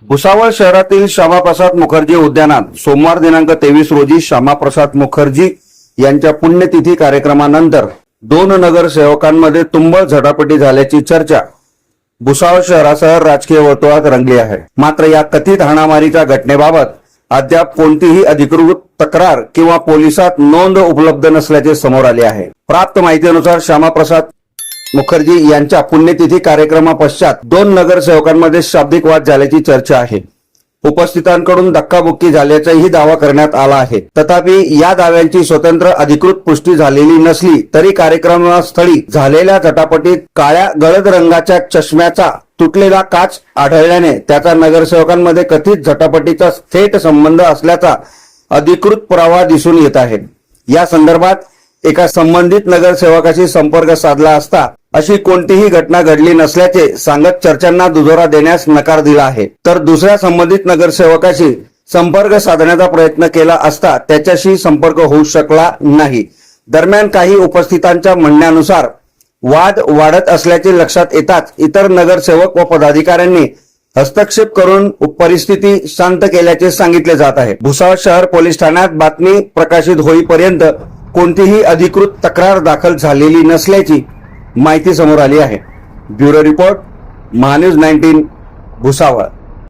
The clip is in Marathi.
भुसावळ शहरातील श्यामाप्रसाद मुखर्जी उद्यानात सोमवार दिनांक 23 रोजी श्यामाप्रसाद मुखर्जी यांच्या पुण्यतिथी कार्यक्रमानंतर दोन नगरसेवकांमध्ये तुंबळ झटापटी झाल्याची चर्चा भुसावळ शहरासह राजकीय वर्तुळात रंगली आहे। मात्र या कथित हाणामारीच्या घटनेबाबत अद्याप कोणतीही अधिकृत तक्रार किंवा पोलिसात नोंद उपलब्ध नसल्याचे समोर आले आहे। प्राप्त माहितीनुसार श्यामाप्रसाद मुखर्जी यांच्या पुण्यतिथी कार्यक्रमापश्चात दोन नगरसेवकांमध्ये शाब्दिक वाद झाल्याची चर्चा आहे। उपस्थितांकडून धक्काबुक्की झाल्याचाही दावा करण्यात आला आहे। तथापि या दाव्यांची स्वतंत्र अधिकृत पुष्टी झालेली नसली तरी कार्यक्रमस्थळी झालेल्या झटापटीत काळ्या गडद रंगाच्या चष्म्याचा तुटलेला काच आढळल्याने त्याचा नगरसेवकांमध्ये कथित झटापटीचा थेट संबंध असल्याचा अधिकृत पुरावा दिसून येत आहे। या संदर्भात एका संबंधित नगरसेवकाशी संपर्क साधला असता अशी कोणतीही घटना घडली नसल्याचे सांगत चर्चांना दुजोरा देण्यास नकार दिला आहे। तर दुसऱ्या संबंधित नगरसेवकाशी संपर्क साधण्याचा प्रयत्न केला असता त्याच्याशी संपर्क होऊ शकला नाही। दरम्यान काही उपस्थितांच्या म्हणण्यानुसार वाद वाढत असल्याचे लक्षात येताच इतर नगरसेवक व पदाधिकाऱ्यांनी हस्तक्षेप करून परिस्थिती शांत केल्याचे सांगितले जात आहे। भुसावळ शहर पोलीस ठाण्यात बातमी प्रकाशित होईपर्यंत कोणतीही अधिकृत तक्रार दाखल झालेली नसल्याची माहिती समोर आली आहे। Bureau report Mahanews 19 Bhusawal.